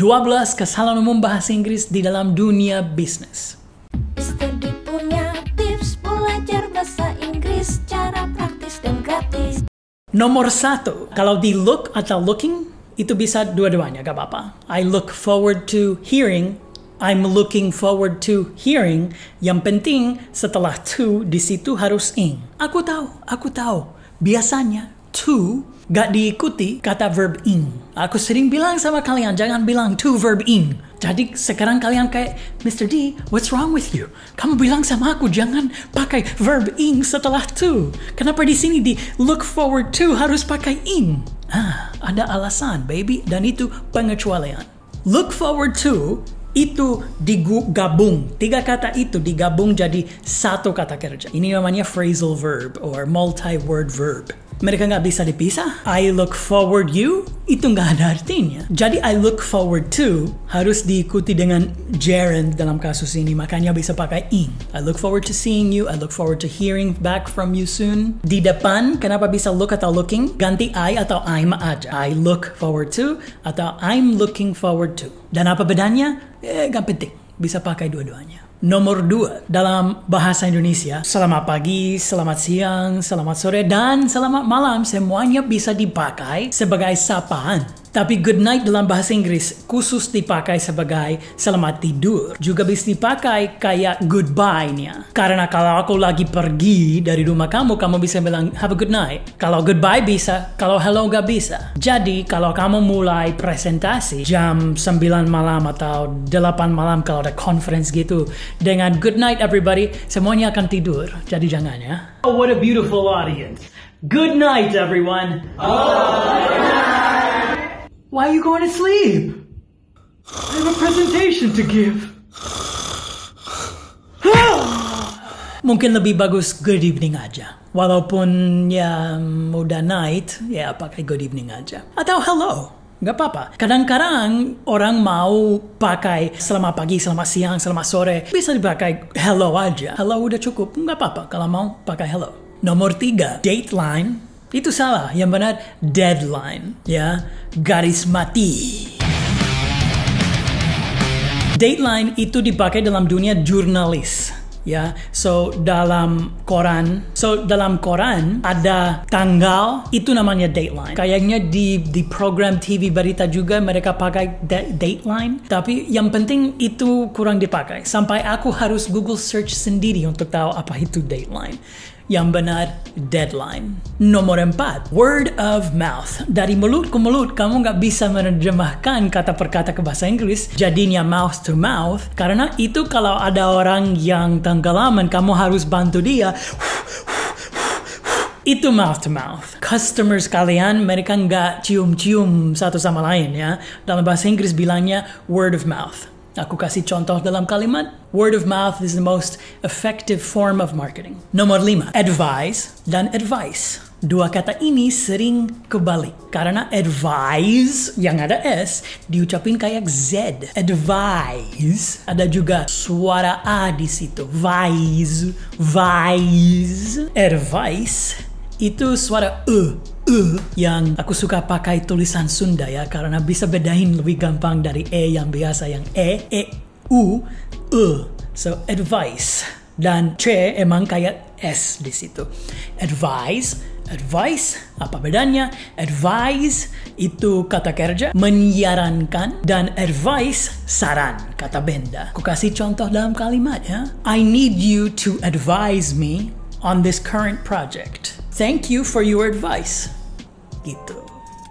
12 kesalahan umum bahasa Inggris di dalam dunia bisnis. Mr. D punya tips belajar bahasa Inggris cara praktis dan gratis. Nomor 1, kalau di look atau looking, itu bisa dua-duanya, gak apa-apa. I look forward to hearing, I'm looking forward to hearing. Yang penting setelah to di situ harus ing. Aku tahu. Biasanya to gak diikuti kata verb ing. Aku sering bilang sama kalian, jangan bilang to verb ing. Jadi sekarang kalian kayak, Mr. D, what's wrong with you? Kamu bilang sama aku jangan pakai verb ing setelah to. Kenapa di sini di look forward to harus pakai ing? Ada alasan, baby, dan itu pengecualian. Look forward to itu digabung. 3 kata itu digabung jadi satu kata kerja. Ini namanya phrasal verb or multi-word verb. Mereka nggak bisa dipisah. I look forward you, itu nggak ada artinya. Jadi I look forward to harus diikuti dengan gerund dalam kasus ini. Makanya bisa pakai ing. I look forward to seeing you. I look forward to hearing back from you soon. Di depan, kenapa bisa look atau looking? Ganti I atau I'm aja. I look forward to atau I'm looking forward to. Dan apa bedanya? Gak penting. Bisa pakai dua-duanya. Nomor 2, dalam bahasa Indonesia, selamat pagi, selamat siang, selamat sore, dan selamat malam semuanya bisa dipakai sebagai sapaan. Tapi good night dalam bahasa Inggris khusus dipakai sebagai selamat tidur. Juga bisa dipakai kayak goodbye-nya. Karena kalau aku lagi pergi dari rumah kamu bisa bilang have a good night. Kalau goodbye bisa, kalau hello gak bisa. Jadi kalau kamu mulai presentasi jam 9 malam atau 8 malam kalau ada conference gitu dengan good night everybody, semuanya akan tidur. Jadi jangan ya. Oh, what a beautiful audience. Good night everyone. Why are you going to sleep? I have a presentation to give. Mungkin lebih bagus good evening aja. Walaupun ya udah night, ya pakai good evening aja. Atau hello. Gak apa-apa. Kadang-kadang orang mau pakai selamat pagi, selamat siang, selamat sore. Bisa dipakai hello aja. Hello udah cukup. Gak apa-apa kalau mau pakai hello. Nomor 3, dateline. Itu salah. Yang benar deadline. Ya, garis mati. Dateline itu dipakai dalam dunia jurnalis. Ya, dalam koran ada tanggal, itu namanya dateline. Kayaknya di program TV berita juga mereka pakai dateline, tapi yang penting itu kurang dipakai. Sampai aku harus Google search sendiri untuk tahu apa itu dateline. Yang benar, deadline. Nomor 4, word of mouth. Dari mulut ke mulut, kamu nggak bisa menerjemahkan kata per kata ke bahasa Inggris. Jadinya mouth to mouth. Karena itu kalau ada orang yang tenggelaman, kamu harus bantu dia. Itu mouth to mouth. Customers kalian, mereka nggak cium-cium satu sama lain ya. Dalam bahasa Inggris bilangnya word of mouth. Aku kasih contoh dalam kalimat. Word of mouth is the most effective form of marketing. Nomor 5, advise dan advice. 2 kata ini sering kebalik. Karena advise yang ada S diucapin kayak Z. Advise. Ada juga suara A di situ. Vise. Advice. Itu suara yang aku suka pakai tulisan Sunda ya, karena bisa bedain lebih gampang dari yang biasa yang U. So advice. Dan C emang kayak S di situ. Advice, apa bedanya? Advise itu kata kerja, menyarankan, dan advice saran, kata benda. Aku kasih contoh dalam kalimat ya. I need you to advise me on this current project. Thank you for your advice. Gitu.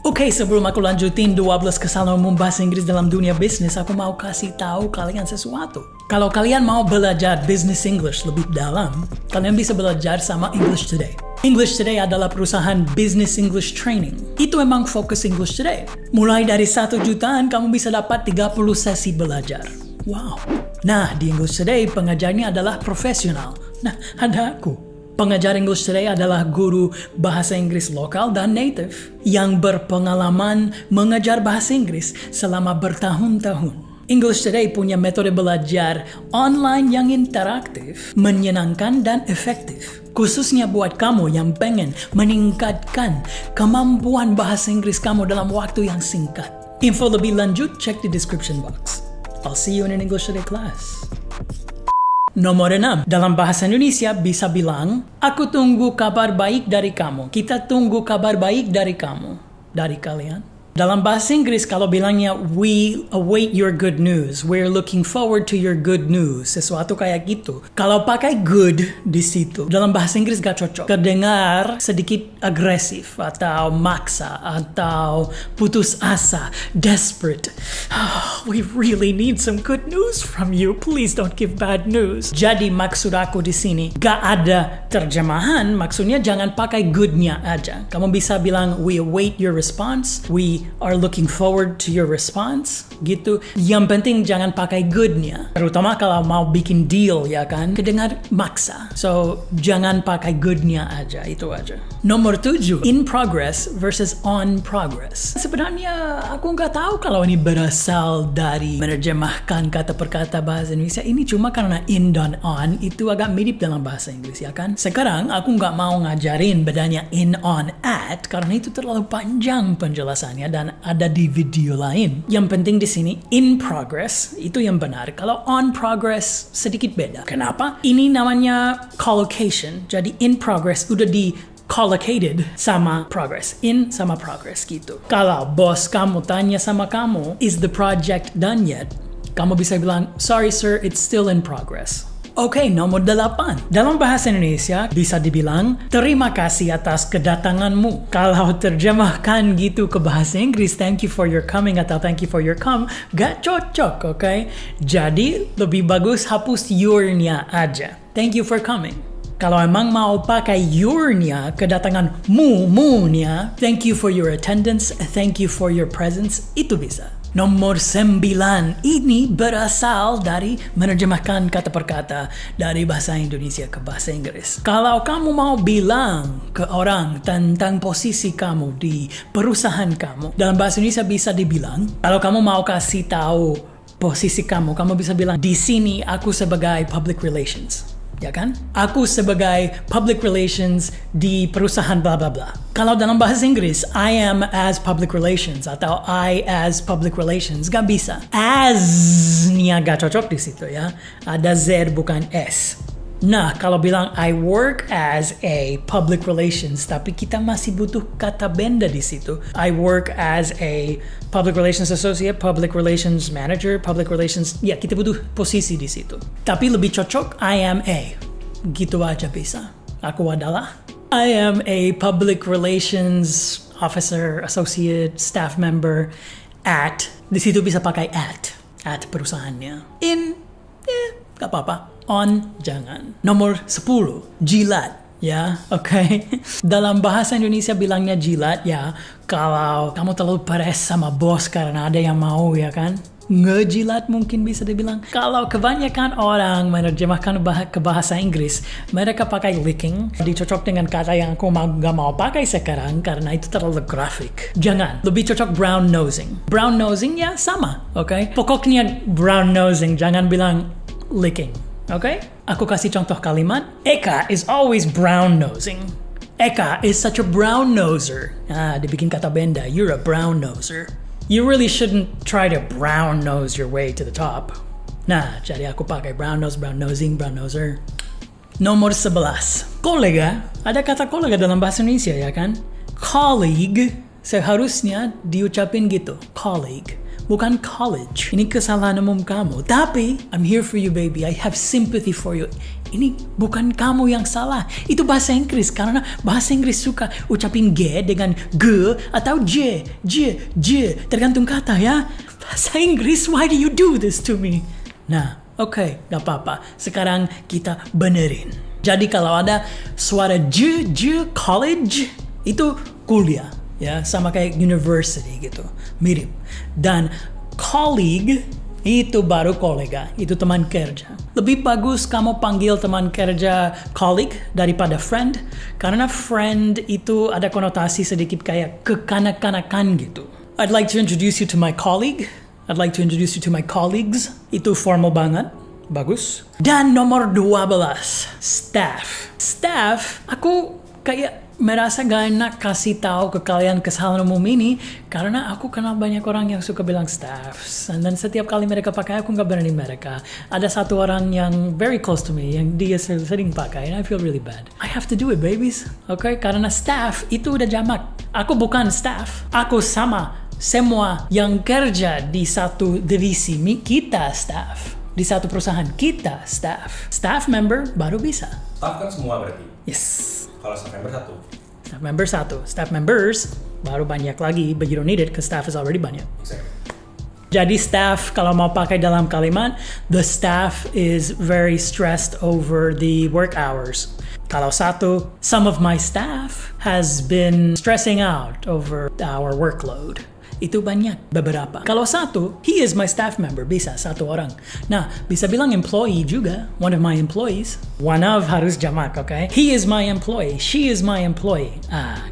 Oke, sebelum aku lanjutin 12 kesalahan umum bahasa Inggris dalam dunia bisnis, aku mau kasih tahu kalian sesuatu. Kalau kalian mau belajar business English lebih dalam, kalian bisa belajar sama English Today. English Today adalah perusahaan business English training. Itu emang fokus English Today. Mulai dari 1 jutaan, kamu bisa dapat 30 sesi belajar. Wow. Nah, di English Today, pengajarnya adalah profesional. Nah, ada aku. Pengajar English Today adalah guru bahasa Inggris lokal dan native yang berpengalaman mengajar bahasa Inggris selama bertahun-tahun. English Today punya metode belajar online yang interaktif, menyenangkan, dan efektif. Khususnya buat kamu yang pengen meningkatkan kemampuan bahasa Inggris kamu dalam waktu yang singkat. Info lebih lanjut cek di description box. I'll see you in an English Today class. Nomor 6. Dalam bahasa Indonesia bisa bilang, aku tunggu kabar baik dari kamu. Kita tunggu kabar baik dari kamu. Dari kalian. Dalam bahasa Inggris kalau bilangnya we await your good news, we're looking forward to your good news, sesuatu kayak gitu. Kalau pakai good di situ, dalam bahasa Inggris gak cocok. Kedengar sedikit agresif atau maksa atau putus asa, desperate. Oh, we really need some good news from you. Please don't give bad news. Jadi maksud aku di sini gak ada terjemahan. Maksudnya jangan pakai goodnya aja. Kamu bisa bilang we await your response. We are looking forward to your response, gitu. Yang penting jangan pakai goodnya, terutama kalau mau bikin deal, ya kan? Kedengar maksa. So, jangan pakai goodnya aja, itu aja. Nomor 7, in progress versus on progress. Sebenarnya aku nggak tahu kalau ini berasal dari menerjemahkan kata per kata bahasa Indonesia. Ini cuma karena in dan on itu agak mirip dalam bahasa Inggris, ya kan? Sekarang aku nggak mau ngajarin bedanya in, on, at karena itu terlalu panjang penjelasannya dan ada di video lain. Yang penting di sini in progress itu yang benar. Kalau on progress sedikit beda. Kenapa? Ini namanya collocation. Jadi in progress udah di collocated sama progress. In sama progress gitu. Kalau bos kamu tanya sama kamu, is the project done yet? Kamu bisa bilang, sorry sir, it's still in progress. Oke, nomor 8. Dalam bahasa Indonesia bisa dibilang, terima kasih atas kedatanganmu. Kalau terjemahkan gitu ke bahasa Inggris, thank you for your coming atau thank you for your come, gak cocok, oke? Jadi, lebih bagus hapus your-nya aja. Thank you for coming. Kalau emang mau pakai your-nya, kedatangan mu-nya, thank you for your attendance, thank you for your presence, itu bisa. Nomor 9, ini berasal dari menerjemahkan kata per kata dari bahasa Indonesia ke bahasa Inggris. Kalau kamu mau bilang ke orang tentang posisi kamu di perusahaan kamu, dalam bahasa Indonesia bisa dibilang, kalau kamu mau kasih tahu posisi kamu, kamu bisa bilang, di sini aku sebagai public relations. Ya kan? Aku sebagai public relations di perusahaan bla bla bla. Kalau dalam bahasa Inggris, I am as public relations atau I as public relations, gak bisa. As-nya gak cocok di situ ya. Ada Z bukan S. Nah, kalau bilang I work as a public relations, tapi kita masih butuh kata benda di situ. I work as a public relations associate, public relations manager, public relations, ya kita butuh posisi di situ. Tapi lebih cocok I am a. Gitu aja bisa. Aku adalah I am a public relations officer, associate, staff member at. Di situ bisa pakai at perusahaannya. In, gak apa-apa. On, jangan. Nomor 10, jilat. Ya, oke. Dalam bahasa Indonesia bilangnya jilat ya, kalau kamu terlalu peres sama bos karena ada yang mau, ya kan? Ngejilat mungkin bisa dibilang. Kalau kebanyakan orang menerjemahkan ke bahasa Inggris, mereka pakai licking. Dicocok dengan kata yang aku gak mau pakai sekarang karena itu terlalu grafik. Jangan. Lebih cocok brown nosing. Brown nosing ya sama, oke? Pokoknya brown nosing, jangan bilang licking. Okay? Aku kasih contoh kalimat. Eka is always brown-nosing. Eka is such a brown-noser. Dibikin kata benda. You're a brown-noser. You really shouldn't try to brown-nose your way to the top. Nah, jadi aku pakai brown-nose, brown-nosing, brown-noser. Nomor 11. Kolega. Ada kata kolega dalam bahasa Indonesia, ya kan? Colleague. Seharusnya diucapin gitu. Colleague. Bukan college. Ini kesalahan umum kamu. Tapi, I'm here for you baby. I have sympathy for you. Ini bukan kamu yang salah. Itu bahasa Inggris. Karena bahasa Inggris suka ucapin G dengan G atau J. Tergantung kata ya. Bahasa Inggris, why do you do this to me? Nah, oke, gak apa-apa. Sekarang kita benerin. Jadi kalau ada suara J, college, itu kuliah. Ya, sama kayak university gitu. Mirip. Dan colleague itu baru kolega, itu teman kerja. Lebih bagus kamu panggil teman kerja colleague daripada friend, karena friend itu ada konotasi sedikit kayak kekanak-kanakan gitu. I'd like to introduce you to my colleague. I'd like to introduce you to my colleagues. Itu formal banget. Bagus. Dan nomor 12, staff. Staff, aku kayak merasa gak enak kasih tahu ke kalian kesalahan umum ini karena aku kenal banyak orang yang suka bilang staffs, dan setiap kali mereka pakai aku nggak berani mereka. Ada satu orang yang very close to me yang dia sering pakai, and I feel really bad. I have to do it, babies. Okay? Karena staff itu udah jamak. Aku bukan staff. Aku sama semua yang kerja di satu divisi. Kita staff. Di satu perusahaan kita staff. Staff member baru bisa. Staff kan semua berarti? Yes. Kalau staff member satu? Staff member satu. Staff members baru banyak lagi, but you don't need it because staff is already banyak. Exactly. Jadi staff, kalau mau pakai dalam kalimat, the staff is very stressed over the work hours. Kalau satu, some of my staff has been stressing out over our workload. Itu banyak, beberapa. Kalau satu, he is my staff member, bisa satu orang. Nah, bisa bilang employee juga, one of my employees. One of harus jamak, okay? He is my employee, she is my employee.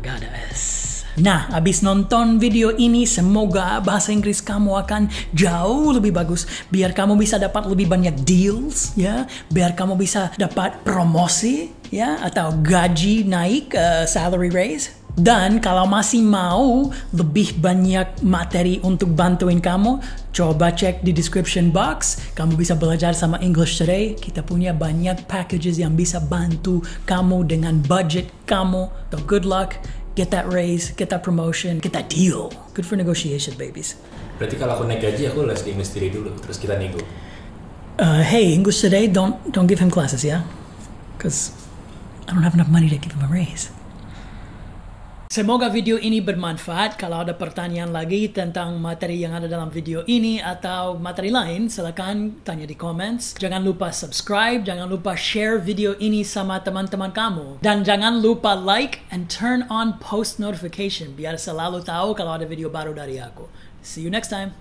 Goddess. Nah, abis nonton video ini, semoga bahasa Inggris kamu akan jauh lebih bagus. Biar kamu bisa dapat lebih banyak deals, ya. Biar kamu bisa dapat promosi, ya. Atau gaji naik, salary raise. Dan kalau masih mau lebih banyak materi untuk bantuin kamu, coba cek di description box. Kamu bisa belajar sama English Today. Kita punya banyak packages yang bisa bantu kamu dengan budget kamu. So good luck. Get that raise, get that promotion, get that deal. Good for negotiation, babies. Berarti kalau aku naik gaji, aku les di English Today dulu, terus kita nego. Hey, English Today, don't give him classes, yeah? Because I don't have enough money to give him a raise. Semoga video ini bermanfaat. Kalau ada pertanyaan lagi tentang materi yang ada dalam video ini atau materi lain, silakan tanya di comments. Jangan lupa subscribe, jangan lupa share video ini sama teman-teman kamu. Dan jangan lupa like and turn on post notification biar selalu tahu kalau ada video baru dari aku. See you next time.